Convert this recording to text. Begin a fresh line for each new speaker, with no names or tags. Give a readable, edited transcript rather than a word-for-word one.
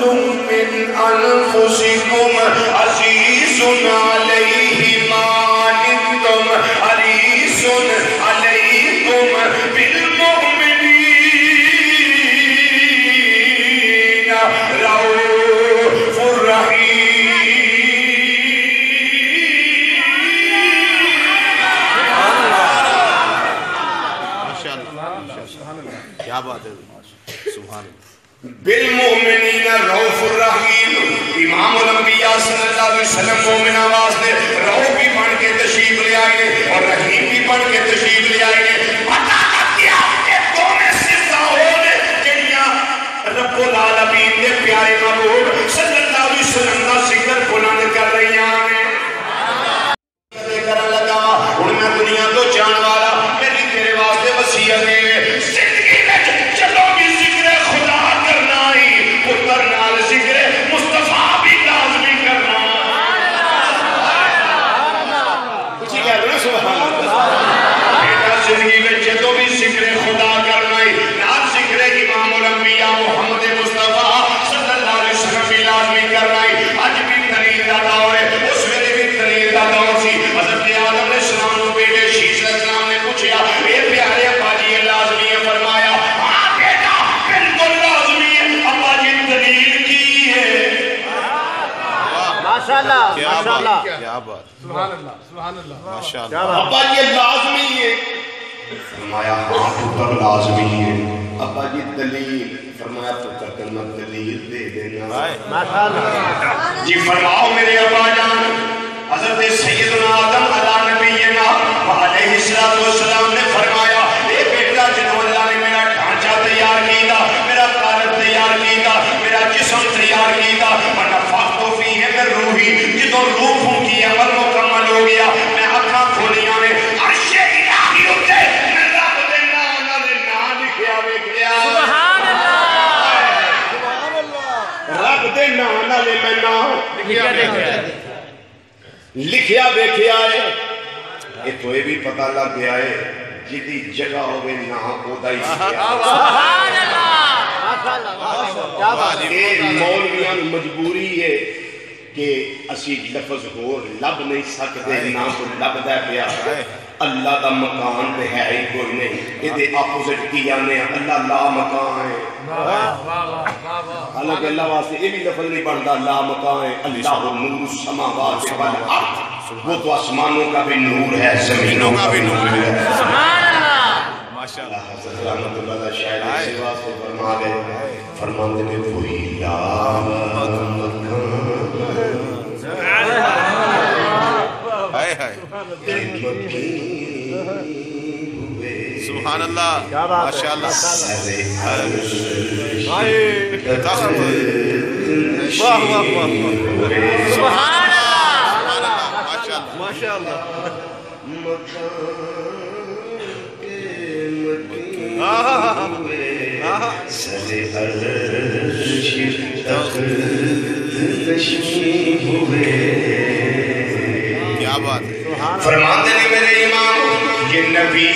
من انفسکم عزیز علیہ ما عنتم حریص علیکم بالمؤمنین رؤوف الرحیم.
کیا بات ہے، سبحان اللہ.
بالمؤمنین رؤوف الرحیم. امام الانبیاء صلی اللہ علیہ وسلم مومن آواز نے رؤوف بھی بن کے تشریف لے آئے نے اور رحیم بھی بن کے تشریف لے آئے نے. پتہ کیا کہ دونوں سزا ہونے جنیاں رب العالمین نے پیارے محبوب صلی اللہ علیہ وسلم کا ذکر بلند کر رہی ہیں. کرن لگا ہن میں دنیا تو جان والا میری تیرے واسطے وصیت ہے زندگی میں چلو بھی ذکر خدا کرنا ہی پتر نال ذکر مصطفیٰ بھی لازمی کرنا. کچھ کہہ دو نا سبحان اللہ. بیٹا زندگی میں چلو بھی ذکر خدا کرنا ہی نال ذکر امام الانبیاء محمد مصطفیٰ صلی اللہ علیہ وسلم بھی لازمی کرنا ہی. آج بھی دلیل کا دور ہے، اس ویلے بھی دلیل کا دور سی. حضرت آدم علیہ السلام کو بیٹے شیش علیہ السلام نے پوچھا اے پیارے ابا جی یہ لازمی ہے؟ فرمایا ہاں بیٹا بالکل لازمی ہے. ابا جی دلیل کی ہے؟
ماشاءاللہ ماشاءاللہ
کیا بات،
سبحان اللہ سبحان اللہ
ماشاء اللہ.
ابا جی لازمی ہے؟ فرمایا ہاں پتر لازمی ہے. ابا جی دلیل؟ فرمایا پتر کلمہ دلیل دے دینا.
ماشاءاللہ.
جی فرماؤ میرے ابا جان. حضرت سیدنا آدم علیہ نبینا علیہ السلام نے فرمایا اے بیٹا جنہوں اللہ نے میرا ڈھانچہ تیار کیتا، میرا قالب تیار کیتا، میرا جسم تیار کیتا، ونفخت فیہ من روحی. جدوں روح پھونکی عمل مکمل ہو گیا میں آنکھاں کھولیاں نے عرش الہی اتے میں رب دے نام نال نام لکھیا ویکھیا.
سبحان اللہ
رب دے نام نال میں نام لکھیا ویکھیا ہے. اتوں یہ بھی پتہ لگ گیا ہے جدی جگہ ہوئے نہ ہوتا ہی
سبحان اللہ ماشاءاللہ.
یہ مولویاں مجبوری ہے کہ اسی لفظ ہو لب نہیں سکتے نہ کو لب دے پیا. اللہ دا مکان پہ ہے ہی کوئی نہیں. یہ اپوزٹ کی جانے اللہ لا مکان ہے. حالانکہ اللہ واسطے یہ بھی لفظ نہیں بنتا لا مکان ہے. اللہ نور السماوات والارض. وہ تو آسمانوں کا بھی نور ہے زمینوں کا بھی نور ہے.
سبحان اللہ
ماشاء اللہ.
حضرت رحمت اللہ علیہ شاید اسی واسطے فرما گئے فرماندے میں وہی لا
سبحان اللہ ماشاء اللہ. واہ واہ واہ
سبحان اللہ
ماشاء اللہ.
کیا بات. فرماتے ہیں میرے امام یہ نبی